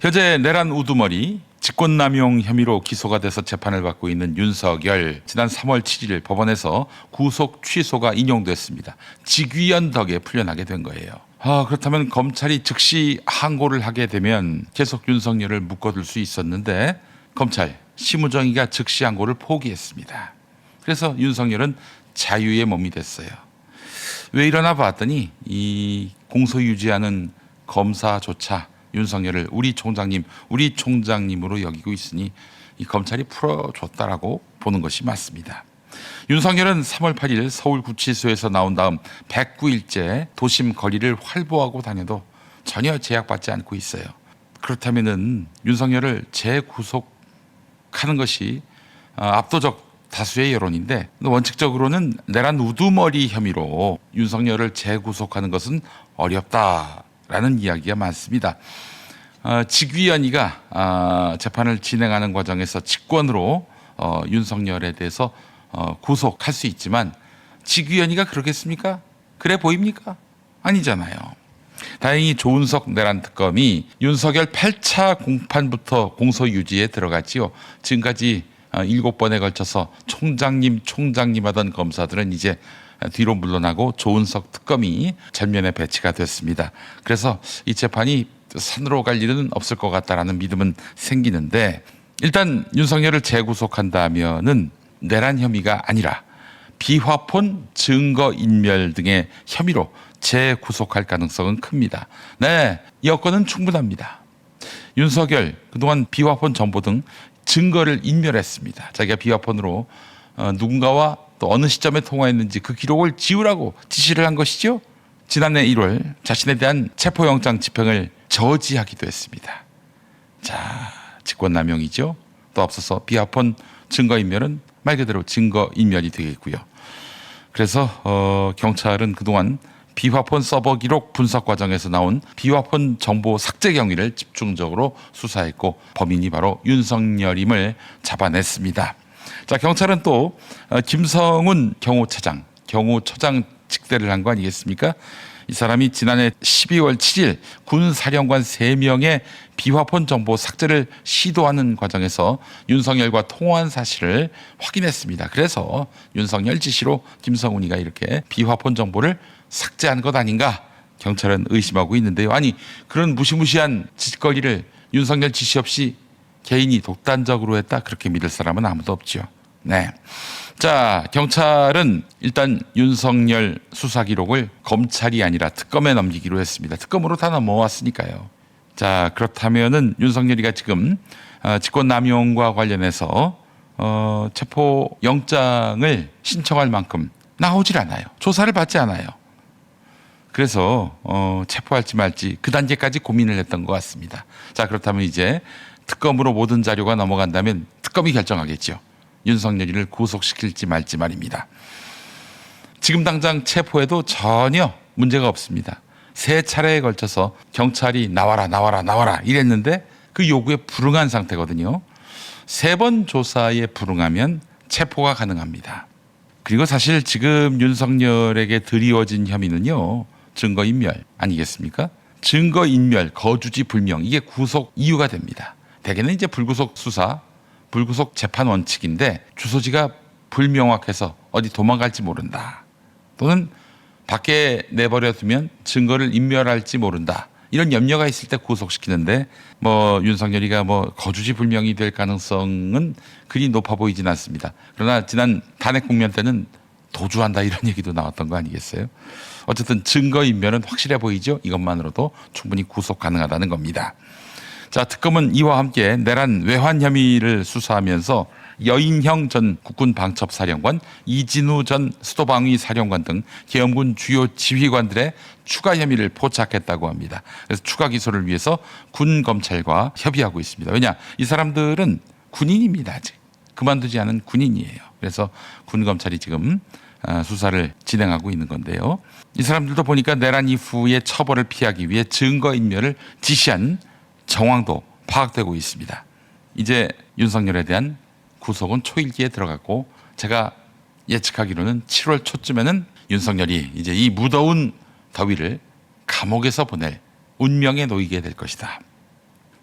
현재 내란 우두머리 직권남용 혐의로 기소가 돼서 재판을 받고 있는 윤석열, 지난 3월 7일 법원에서 구속 취소가 인용됐습니다. 직위원 덕에 풀려나게 된 거예요. 그렇다면 검찰이 즉시 항고를 하게 되면 계속 윤석열을 묶어둘 수 있었는데 검찰 심우정의가 즉시 항고를 포기했습니다. 그래서 윤석열은 자유의 몸이 됐어요. 왜 이러나 봤더니 이 공소유지하는 검사조차 윤석열을 우리 총장님으로 여기고 있으니 이 검찰이 풀어줬다라고 보는 것이 맞습니다. 윤석열은 3월 8일 서울구치소에서 나온 다음 109일째 도심 거리를 활보하고 다녀도 전혀 제약받지 않고 있어요. 그렇다면은 윤석열을 재구속하는 것이 압도적 다수의 여론인데 원칙적으로는 내란 우두머리 혐의로 윤석열을 재구속하는 것은 어렵다라는 이야기가 많습니다. 직위원회가 재판을 진행하는 과정에서 직권으로 윤석열에 대해서 구속할 수 있지만 직위원회가 그러겠습니까? 그래 보입니까? 아니잖아요. 다행히 조은석 내란 특검이 윤석열 8차 공판부터 공소유지에 들어갔지요. 지금까지 7번에 걸쳐서 총장님 하던 검사들은 이제 뒤로 물러나고 조은석 특검이 전면에 배치가 됐습니다. 그래서 이 재판이 산으로 갈 일은 없을 것 같다라는 믿음은 생기는데 일단 윤석열을 재구속한다면은 내란 혐의가 아니라 비화폰 증거인멸 등의 혐의로 재구속할 가능성은 큽니다. 네, 여건은 충분합니다. 윤석열 그동안 비화폰 정보 등 증거를 인멸했습니다. 자기가 비화폰으로 누군가와 또 어느 시점에 통화했는지 그 기록을 지우라고 지시를 한 것이죠. 지난해 1월 자신에 대한 체포영장 집행을 저지하기도 했습니다. 자, 직권남용이죠. 또 앞서서 비화폰 증거인멸은 말 그대로 증거인멸이 되겠고요. 그래서 경찰은 그동안 비화폰 서버 기록 분석 과정에서 나온 비화폰 정보 삭제 경위를 집중적으로 수사했고 범인이 바로 윤석열임을 잡아냈습니다. 자, 경찰은 또 김성훈 경호처장 직대를 한 거 아니겠습니까? 이 사람이 지난해 12월 7일 군 사령관 3명의 비화폰 정보 삭제를 시도하는 과정에서 윤석열과 통화한 사실을 확인했습니다. 그래서 윤석열 지시로 김성훈이가 이렇게 비화폰 정보를 삭제한 것 아닌가 경찰은 의심하고 있는데요. 아니 그런 무시무시한 짓거리를 윤석열 지시 없이 개인이 독단적으로 했다 그렇게 믿을 사람은 아무도 없죠. 네. 자, 경찰은 일단 윤석열 수사 기록을 검찰이 아니라 특검에 넘기기로 했습니다. 특검으로 다 넘어왔으니까요. 자, 그렇다면은 윤석열이가 지금 직권남용과 관련해서 체포 영장을 신청할 만큼 나오질 않아요. 조사를 받지 않아요. 그래서 체포할지 말지 그 단계까지 고민을 했던 것 같습니다. 자, 그렇다면 이제 특검으로 모든 자료가 넘어간다면 특검이 결정하겠죠. 윤석열이를 구속시킬지 말지 말입니다. 지금 당장 체포해도 전혀 문제가 없습니다. 3차례에 걸쳐서 경찰이 나와라 이랬는데 그 요구에 불응한 상태거든요. 3번 조사에 불응하면 체포가 가능합니다. 그리고 사실 지금 윤석열에게 드리워진 혐의는요. 증거인멸 아니겠습니까? 증거인멸, 거주지 불명 이게 구속 이유가 됩니다. 대개는 이제 불구속 수사, 불구속 재판 원칙인데 주소지가 불명확해서 어디 도망갈지 모른다. 또는 밖에 내버려 두면 증거를 인멸할지 모른다. 이런 염려가 있을 때 구속시키는데 윤석열이가 거주지 불명이 될 가능성은 그리 높아 보이진 않습니다. 그러나 지난 탄핵 국면 때는 도주한다 이런 얘기도 나왔던 거 아니겠어요? 어쨌든 증거인멸은 확실해 보이죠. 이것만으로도 충분히 구속 가능하다는 겁니다. 자, 특검은 이와 함께 내란 외환 혐의를 수사하면서 여인형 전 국군 방첩사령관, 이진우 전 수도방위 사령관 등 계엄군 주요 지휘관들의 추가 혐의를 포착했다고 합니다. 그래서 추가 기소를 위해서 군 검찰과 협의하고 있습니다. 왜냐? 이 사람들은 군인입니다. 아직 그만두지 않은 군인이에요. 그래서 군 검찰이 지금 수사를 진행하고 있는 건데요. 이 사람들도 보니까 내란 이후의 처벌을 피하기 위해 증거인멸을 지시한 정황도 파악되고 있습니다. 이제 윤석열에 대한 구속은 초일기에 들어갔고 제가 예측하기로는 7월 초쯤에는 윤석열이 이제 이 무더운 더위를 감옥에서 보낼 운명에 놓이게 될 것이다.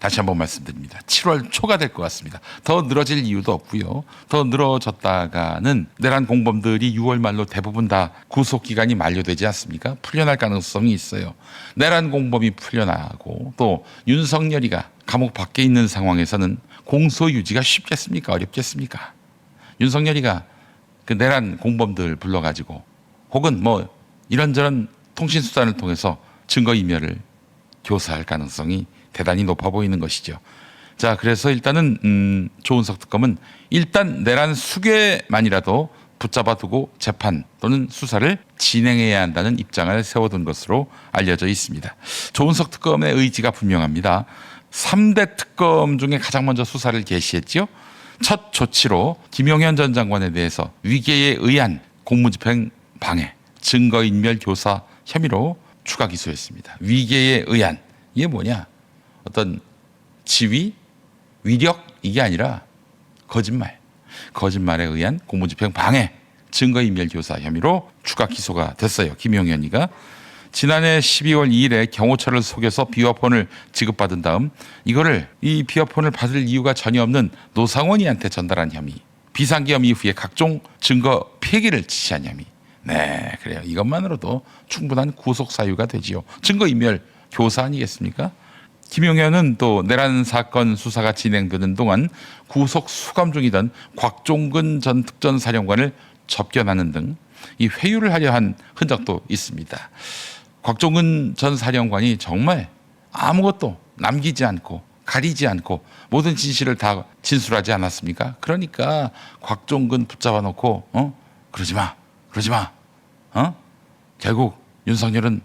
다시 한번 말씀드립니다. 7월 초가 될 것 같습니다. 더 늘어질 이유도 없고요. 더 늘어졌다가는 내란 공범들이 6월 말로 대부분 다 구속 기간이 만료되지 않습니까? 풀려날 가능성이 있어요. 내란 공범이 풀려나고 또 윤석열이가 감옥 밖에 있는 상황에서는 공소 유지가 쉽겠습니까? 어렵겠습니까? 윤석열이가 그 내란 공범들 불러가지고 혹은 뭐 이런저런 통신 수단을 통해서 증거 인멸을 교사할 가능성이 대단히 높아 보이는 것이죠. 자, 그래서 일단은 조은석 특검은 일단 내란 수괴만이라도 붙잡아 두고 재판 또는 수사를 진행해야 한다는 입장을 세워둔 것으로 알려져 있습니다. 조은석 특검의 의지가 분명합니다. 3대 특검 중에 가장 먼저 수사를 개시했지요. 첫 조치로 김용현 전 장관에 대해서 위계에 의한 공무집행 방해, 증거인멸 교사 혐의로 추가 기소했습니다. 위계에 의한, 이게 뭐냐? 어떤 지위, 위력 이게 아니라 거짓말에 의한 공무집행 방해, 증거인멸 교사 혐의로 추가 기소가 됐어요. 김용현이가 지난해 12월 2일에 경호처를 속여서 비화폰을 지급받은 다음 이거를 이 비화폰을 받을 이유가 전혀 없는 노상원이한테 전달한 혐의, 비상계엄 이후에 각종 증거 폐기를 지시한 혐의. 네, 그래요. 이것만으로도 충분한 구속 사유가 되지요. 증거인멸 교사 아니겠습니까? 김용현은 또 내란 사건 수사가 진행되는 동안 구속 수감 중이던 곽종근 전 특전사령관을 접견하는 등 이 회유를 하려 한 흔적도 있습니다. 곽종근 전 사령관이 정말 아무것도 남기지 않고 가리지 않고 모든 진실을 다 진술하지 않았습니까? 그러니까 곽종근 붙잡아 놓고 그러지 마. 결국 윤석열은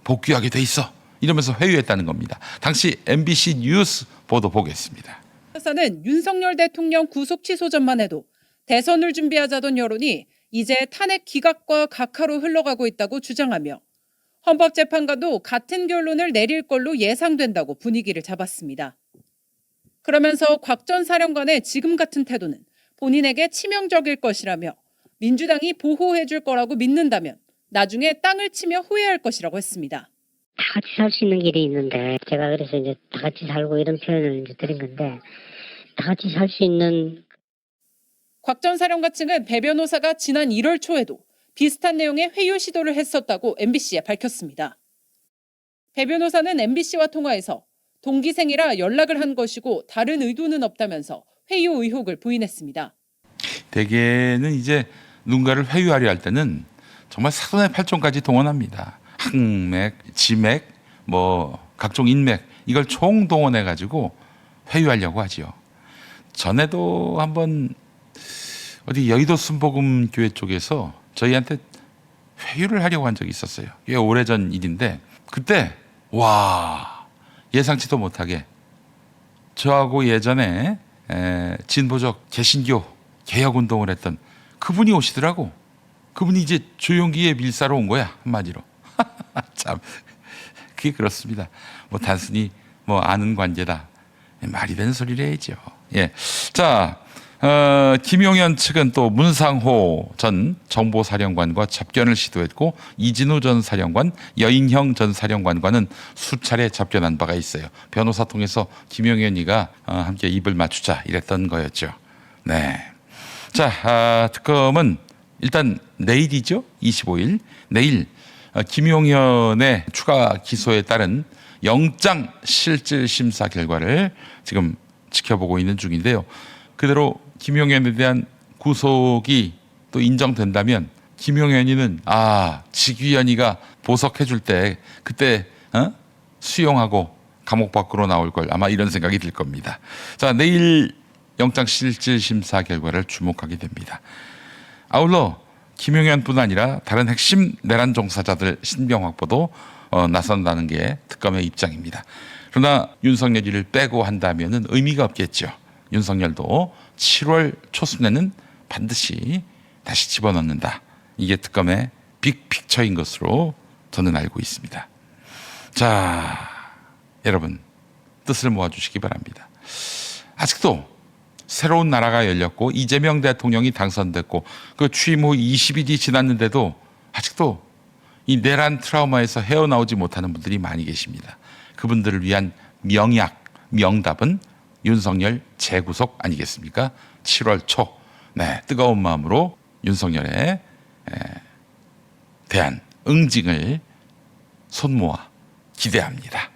복귀하게 돼 있어. 이러면서 회유했다는 겁니다. 당시 MBC 뉴스 보도 보겠습니다. 는 윤석열 대통령 구속 취소 전만 해도 대선을 준비하자던 여론이 이제 탄핵 기각과 각하로 흘러가고 있다고 주장하며 헌법재판관도 같은 결론을 내릴 걸로 예상된다고 분위기를 잡았습니다. 그러면서 곽 전 사령관의 지금 같은 태도는 본인에게 치명적일 것이라며 민주당이 보호해 줄 거라고 믿는다면 나중에 땅을 치며 후회할 것이라고 했습니다. 다 같이 살 수 있는 길이 있는데 제가 그래서 이제 다 같이 살고 이런 표현을 이제 드린 건데 다 같이 살 수 있는 곽 전 사령관 측은 배 변호사가 지난 1월 초에도 비슷한 내용의 회유 시도를 했었다고 MBC에 밝혔습니다. 배 변호사는 MBC와 통화에서 동기생이라 연락을 한 것이고 다른 의도는 없다면서 회유 의혹을 부인했습니다. 대개는 이제 누군가를 회유하려 할 때는 정말 사돈의 팔촌까지 동원합니다. 항맥, 지맥, 뭐 각종 인맥 이걸 총동원해 가지고 회유하려고 하지요. 전에도 한번 어디 여의도 순복음 교회 쪽에서 저희한테 회유를 하려고 한 적이 있었어요. 꽤 오래전 일인데 그때 와 예상치도 못하게 저하고 예전에 진보적 개신교 개혁운동을 했던 그분이 오시더라고. 그분이 이제 조용기의 밀사로 온 거야 한마디로. 참 그게 그렇습니다. 뭐 단순히 뭐 아는 관계다 말이 되는 소리를 해야죠. 예, 자 김용현 측은 또 문상호 전 정보사령관과 접견을 시도했고 이진우 전 사령관, 여인형 전 사령관과는 수차례 접견한 바가 있어요. 변호사 통해서 김용현이가 함께 입을 맞추자 이랬던 거였죠. 네, 자 특검은 일단 내일이죠. 25일 내일 김용현의 추가 기소에 따른 영장 실질 심사 결과를 지금 지켜보고 있는 중인데요. 그대로 김용현에 대한 구속이 또 인정된다면 김용현이는 직위원이가 보석해 줄 때 그때 수용하고 감옥 밖으로 나올 걸 아마 이런 생각이 들 겁니다. 자, 내일 영장 실질 심사 결과를 주목하게 됩니다. 아울러 김용현뿐 아니라 다른 핵심 내란 종사자들 신병 확보도 나선다는 게 특검의 입장입니다. 그러나 윤석열이를 빼고 한다면은 의미가 없겠죠. 윤석열도 7월 초순에는 반드시 다시 집어넣는다. 이게 특검의 빅픽처인 것으로 저는 알고 있습니다. 자, 여러분 뜻을 모아주시기 바랍니다. 아직도 새로운 나라가 열렸고 이재명 대통령이 당선됐고 그 취임 후 20일이 지났는데도 아직도 이 내란 트라우마에서 헤어나오지 못하는 분들이 많이 계십니다. 그분들을 위한 명약, 명답은 윤석열 재구속 아니겠습니까? 7월 초 뜨거운 마음으로 윤석열에 대한 응징을 손모아 기대합니다.